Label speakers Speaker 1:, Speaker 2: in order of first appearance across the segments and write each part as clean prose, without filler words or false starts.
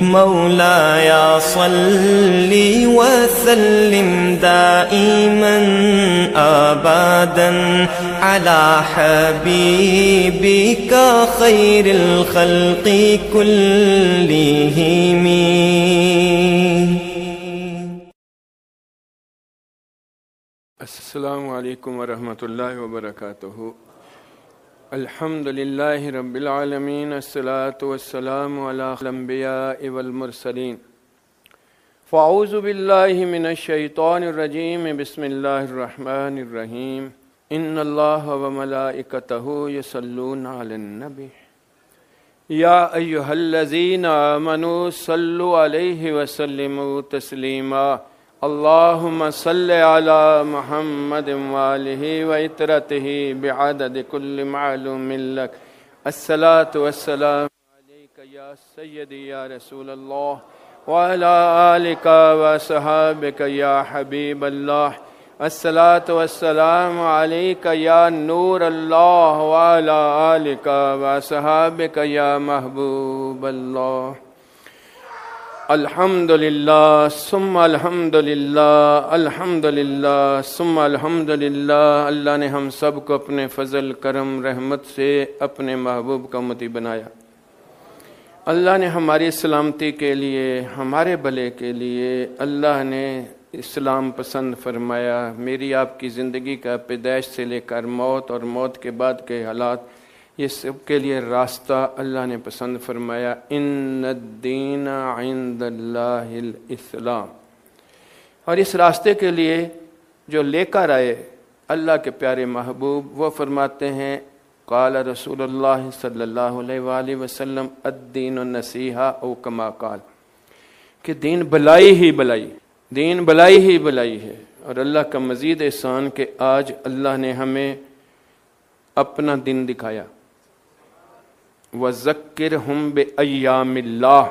Speaker 1: مولاي صل وسلم دائما أبدا على حبيبك خير الخلق كلهم.
Speaker 2: السلام علیکم ورحمۃ اللہ وبرکاتہ. الحمد للہ رب العالمین، الصلاۃ والسلام علی الانبیاء والمرسلین. فاعوذ باللہ من الشیطان الرجیم، بسم اللہ الرحمن الرحیم. ان اللہ وملائکتہ یصلون علی النبی یا ایہا الذین آمنوا صلوا علیہ وسلموا تسلیما. اللہم صل علی محمد وآلہ وعطرتہ بعدد کل معلوم لک. الصلاة والسلام علیک یا سیدی یا رسول اللہ وعلی آلک وصحابک یا حبیب اللہ. الصلاة والسلام علیک یا نور اللہ وعلی آلک وصحابک یا محبوب اللہ. الحمدللہ ثم الحمدللہ، الحمدللہ ثم الحمدللہ. اللہ نے ہم سب کو اپنے فضل کرم رحمت سے اپنے محبوب کا امتی بنایا. اللہ نے ہماری سلامتی کے لیے، ہمارے بھلے کے لیے اللہ نے اسلام پسند فرمایا. میری آپ کی زندگی کا پیدائش سے لے کر موت اور موت کے بعد کے حالات، یہ سب کے لیے راستہ اللہ نے پسند فرمایا. ان الدین عند اللہ الاسلام. اور اس راستے کے لیے جو لے کر آئے اللہ کے پیارے محبوب، وہ فرماتے ہیں قال رسول اللہ صلی اللہ علیہ وآلہ وسلم الدین النصیحہ او کما قال، کہ دین بلائی ہی بلائی، دین بلائی ہی بلائی ہے. اور اللہ کا مزید احسان کہ آج اللہ نے ہمیں اپنا دن دکھایا. وَذَكِّرْهُمْ بِأَيَّامِ اللَّهِ.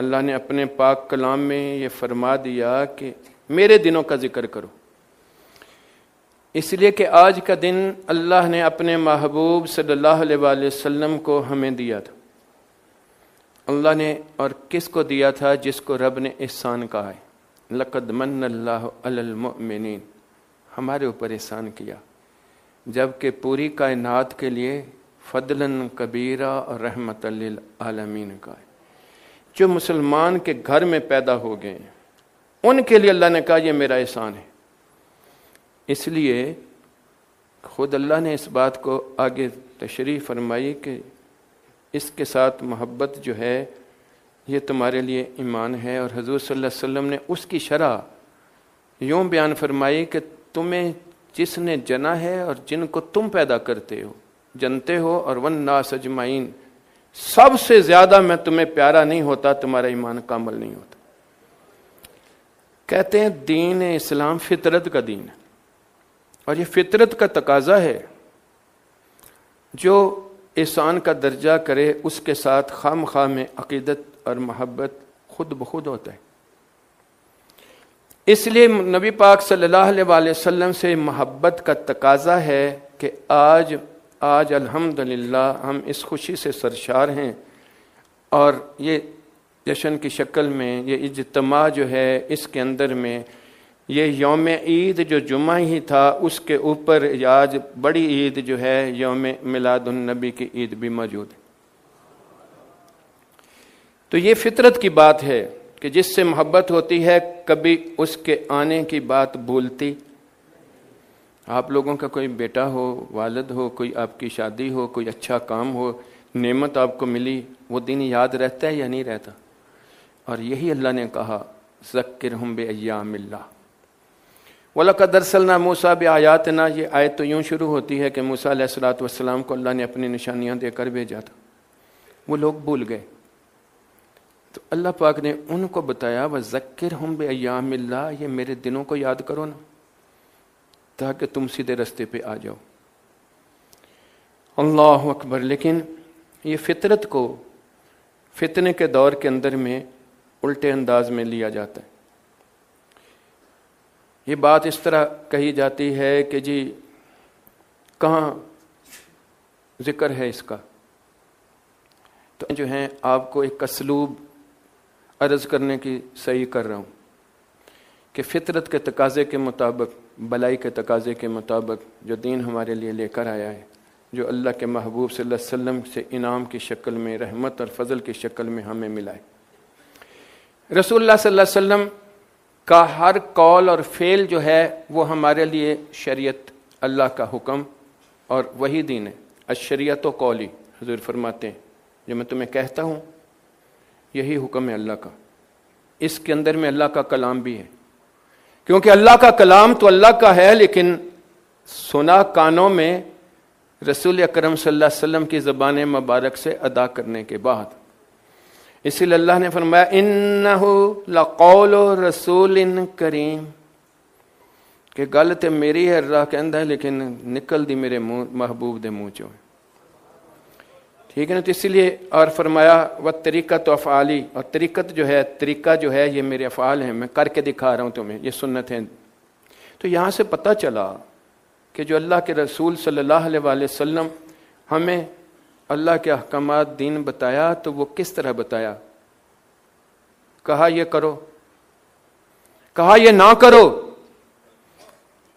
Speaker 2: اللہ نے اپنے پاک کلام میں یہ فرما دیا کہ میرے دنوں کا ذکر کرو. اس لیے کہ آج کا دن اللہ نے اپنے محبوب صلی اللہ علیہ وآلہ وسلم کو ہمیں دیا تھا. اللہ نے اور کس کو دیا تھا؟ جس کو رب نے احسان کہا ہے. لَقَدْ مَنَّ اللَّهُ عَلَى الْمُؤْمِنِينَ. ہمارے اوپر احسان کیا، جبکہ پوری کائنات کے لیے فضلاً کبیرہ اور رحمت للعالمین کا ہے. جو مسلمان کے گھر میں پیدا ہو گئے ہیں ان کے لیے اللہ نے کہا یہ میرا احسان ہے. اس لیے خود اللہ نے اس بات کو آگے تشریح فرمائی کہ اس کے ساتھ محبت جو ہے یہ تمہارے لیے ایمان ہے. اور حضور صلی اللہ علیہ وسلم نے اس کی شرح یوں بیان فرمائی کہ تمہیں جس نے جنا ہے اور جن کو تم پیدا کرتے ہو جنتے ہو، اور والناس اجمعین، سب سے زیادہ میں تمہیں پیارا نہیں ہوتا، تمہارا ایمان کامل نہیں ہوتا. کہتے ہیں دین اسلام فطرت کا دین ہے، اور یہ فطرت کا تقاضا ہے. جو احسان کا درجہ کرے اس کے ساتھ خام خواہ میں عقیدت اور محبت خود بخود ہوتا ہے. اس لیے نبی پاک صلی اللہ علیہ وآلہ وسلم سے محبت کا تقاضا ہے کہ آج الحمدللہ ہم اس خوشی سے سرشار ہیں. اور یہ جشن کی شکل میں یہ اجتماع جو ہے اس کے اندر میں یہ یوم عید جو جمعہ ہی تھا اس کے اوپر آج بڑی عید جو ہے یوم میلاد النبی کی عید بھی موجود ہے. تو یہ فطرت کی بات ہے کہ جس سے محبت ہوتی ہے کبھی اس کے آنے کی بات بھولتی. آپ لوگوں کا کوئی بیٹا ہو، والد ہو، کوئی آپ کی شادی ہو، کوئی اچھا کام ہو، نعمت آپ کو ملی، وہ دن یاد رہتا ہے یا نہیں رہتا؟ اور یہی اللہ نے کہا ذکرہم بایام اللہ. وَلَقَدْ أَرْسَلْنَا مُوسَىٰ بِآيَاتِنَا. یہ آیت تو یوں شروع ہوتی ہے کہ موسیٰ علیہ السلام کو اللہ نے اپنی نشانیاں دے کر بھیجا تھا. وہ لوگ بھول گئے تو اللہ پاک نے ان کو بتایا وَذَكِّرْهُمْ بِأَيَّامِ اللَّهِ، یہ میرے دنوں کو یاد کرو نا تاکہ تم سیدھے رستے پہ آ جاؤ. اللہ اکبر. لیکن یہ فطرت کو فتنے کے دور کے اندر میں الٹے انداز میں لیا جاتا ہے. یہ بات اس طرح کہی جاتی ہے کہ جی کہاں ذکر ہے اس کا، تو جو ہیں آپ کو ایک اسلوب عرض کرنے کی صحیح کر رہا ہوں کہ فطرت کے تقاضے کے مطابق، بلائی کے تقاضے کے مطابق جو دین ہمارے لیے لے کر آیا ہے، جو اللہ کے محبوب صلی اللہ علیہ وسلم سے انعام کی شکل میں، رحمت اور فضل کی شکل میں ہمیں ملا ہے، رسول اللہ صلی اللہ علیہ وسلم کا ہر قول اور فعل جو ہے وہ ہمارے لیے شریعت، اللہ کا حکم اور وہی دین ہے۔ الشریعت و قولی، حضور فرماتے ہیں جو میں تمہیں کہتا ہوں یہی حکم ہے اللہ کا، اس کے اندر میں اللہ کا کلام بھی ہے، کیونکہ اللہ کا کلام تو اللہ کا ہے، لیکن سنا کانوں میں رسول اکرم صلی اللہ علیہ وسلم کی زبان مبارک سے ادا کرنے کے بعد، اسی لیے اللہ نے فرمایا انہ لقول رسول کریم، کہ گل تے میری ہے، اللہ کہندا ہے، لیکن نکل دی میرے محبوب دے منہ چوں، ٹھیک ہے نا۔ تو اسی لیے اور فرمایا وہ طریقت و افعالی، اور طریقت جو ہے، طریقہ جو ہے، یہ میرے افعال ہیں، میں کر کے دکھا رہا ہوں تمہیں، یہ سنت ہے۔ تو یہاں سے پتہ چلا کہ جو اللہ کے رسول صلی اللہ علیہ وآلہ وسلم ہمیں اللہ کے احکامات دین بتایا تو وہ کس طرح بتایا؟ کہا یہ کرو، کہا یہ نہ کرو،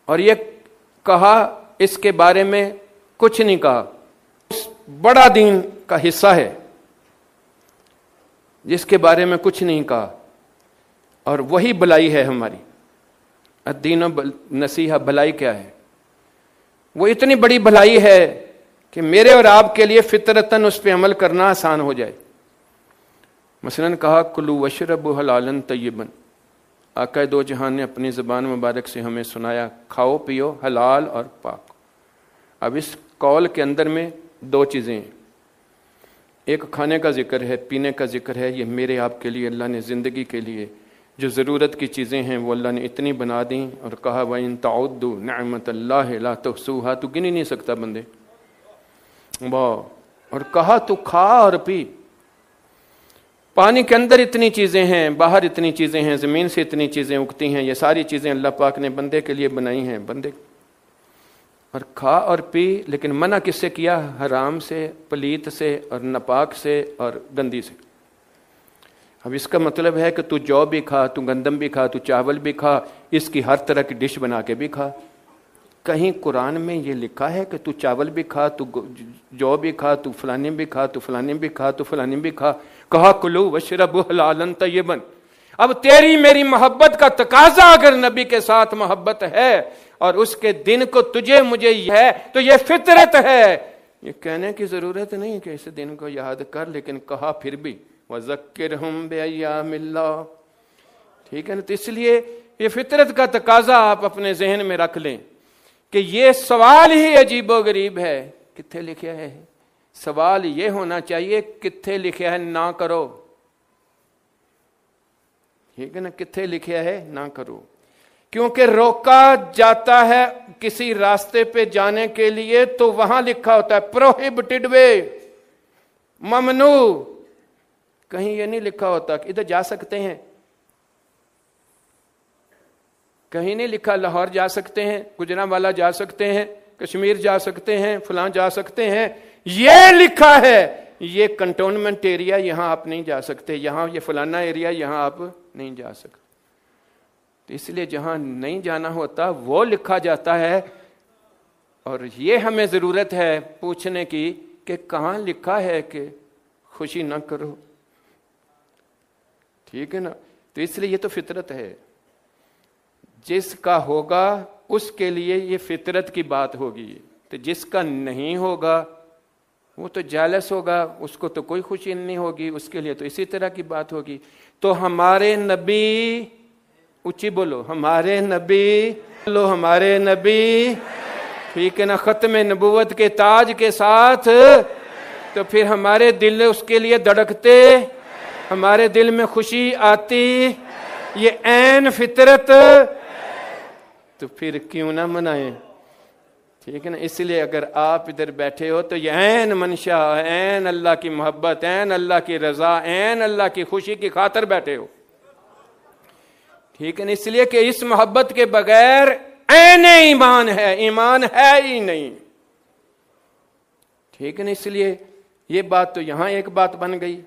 Speaker 2: اور یہ کہا اس کے بارے میں کچھ نہیں کہا۔ اس بڑا دین کا حصہ ہے جس کے بارے میں کچھ نہیں کہا، اور وہی بلائی ہے ہماری۔ الدین و نصیحہ، بلائی کیا ہے؟ وہ اتنی بڑی بھلائی ہے کہ میرے اور آپ کے لیے فطرتاً اس پہ عمل کرنا آسان ہو جائے۔ مثلاً کہا کلو وشربوا حلالا طیبا، آقا دو جہان نے اپنی زبان مبارک سے ہمیں سنایا کھاؤ پیو حلال اور پاک۔ اب اس قول کے اندر میں دو چیزیں ہیں، ایک کھانے کا ذکر ہے، پینے کا ذکر ہے، یہ میرے آپ کے لیے اللہ نے زندگی کے لیے جو ضرورت کی چیزیں ہیں وہ اللہ نے اتنی بنا دیں، اور کہا وَإِن تَعُدُّوا نِعْمَتَ اللَّهِ لَا تُحْصُوهَا، تو گن ہی نہیں سکتا بندے، اور کہا تو کھا اور پی۔ پانی کے اندر اتنی چیزیں ہیں، باہر اتنی چیزیں ہیں، زمین سے اتنی چیزیں اگتی ہیں، یہ ساری چیزیں اللہ پاک نے بندے کے لیے بنائی ہیں، بندے اور کھا اور پی، لیکن منع کس سے کیا؟ حرام سے، پلیت سے، اور ناپاک سے، اور گندی سے۔ اب اس کا مطلب ہے کہ تو جو بھی کھا، تو گندم بھی کھا، تو چاول بھی کھا، اس کی ہر طرح کی ڈش بنا کے بھی کھا۔ کہیں قرآن میں یہ لکھا ہے کہ تو چاول بھی کھا، تو جو بھی کھا، تو فلانی بھی کھا، تو فلانی بھی کھا، تو فلانی بھی کھا؟ کہا کلو وشربوا حلالا طیبا۔ اب تیری میری محبت کا تقاضا اگر نبی کے ساتھ محبت ہے اور اس کے دن کو تجھے مجھے ہے تو یہ فطرت ہے، یہ کہنے کی ضرورت نہیں کہ اس دن کو یاد کر، لیکن کہا پھر بھی وَذَكِّرْهُمْ بِأَيَّامِ اللَّهِ، ٹھیک ہے نا۔ تو اس لیے یہ فطرت کا تقاضا آپ اپنے ذہن میں رکھ لیں کہ یہ سوال ہی عجیب و غریب ہے، کتھے لکھا ہے؟ سوال یہ ہونا چاہیے کتھے لکھا ہے نہ کرو، ٹھیک ہے نا، کتھے لکھا ہے نہ کرو، کیونکہ روکا جاتا ہے کسی راستے پہ جانے کے لیے تو وہاں لکھا ہوتا ہے پروہیبٹڈ وے، ممنوع، کہیں یہ نہیں لکھا ہوتا کہ ادھر جا سکتے ہیں، کہیں نہیں لکھا لاہور جا سکتے ہیں، گجرانوالہ جا سکتے ہیں، کشمیر جا سکتے ہیں، فلاں جا سکتے ہیں، یہ لکھا ہے یہ کنٹونمنٹ ایریا، یہاں آپ نہیں جا سکتے، یہاں یہ فلانا ایریا، یہاں آپ نہیں جا سکتے۔ تو اس لیے جہاں نہیں جانا ہوتا وہ لکھا جاتا ہے، اور یہ ہمیں ضرورت ہے پوچھنے کی کہ کہاں لکھا ہے کہ خوشی نہ کرو، ٹھیک ہے نا۔ تو اس لیے یہ تو فطرت ہے، جس کا ہوگا اس کے لیے یہ فطرت کی بات ہوگی، تو جس کا نہیں ہوگا وہ تو جالس ہوگا، اس کو تو کوئی خوشی نہیں ہوگی، اس کے لیے تو اسی طرح کی بات ہوگی۔ تو ہمارے نبی، اونچی بولو، ہمارے نبی، بولو ہمارے نبی، ٹھیک ہے نا، ختم نبوت کے تاج کے ساتھ، تو پھر ہمارے دل اس کے لیے دھڑکتے، ہمارے دل میں خوشی آتی، یہ عین فطرت، تو پھر کیوں نہ منائیں، ٹھیک ہے نا۔ اس لیے اگر آپ ادھر بیٹھے ہو تو یہ عین منشا، عین اللہ کی محبت، عین اللہ کی رضا، عین اللہ کی خوشی کی خاطر بیٹھے ہو، ٹھیک ہے نا۔ اس لیے کہ اس محبت کے بغیر عین ایمان ہے، ایمان ہے ہی نہیں، ٹھیک ہے نا۔ اس لیے یہ بات تو یہاں ایک بات بن گئی،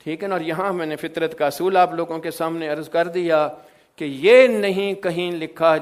Speaker 2: ٹھیک ہے نا. اور یہاں میں نے فطرت کا اصول آپ لوگوں کے سامنے عرض کر دیا کہ یہ نہیں کہیں لکھا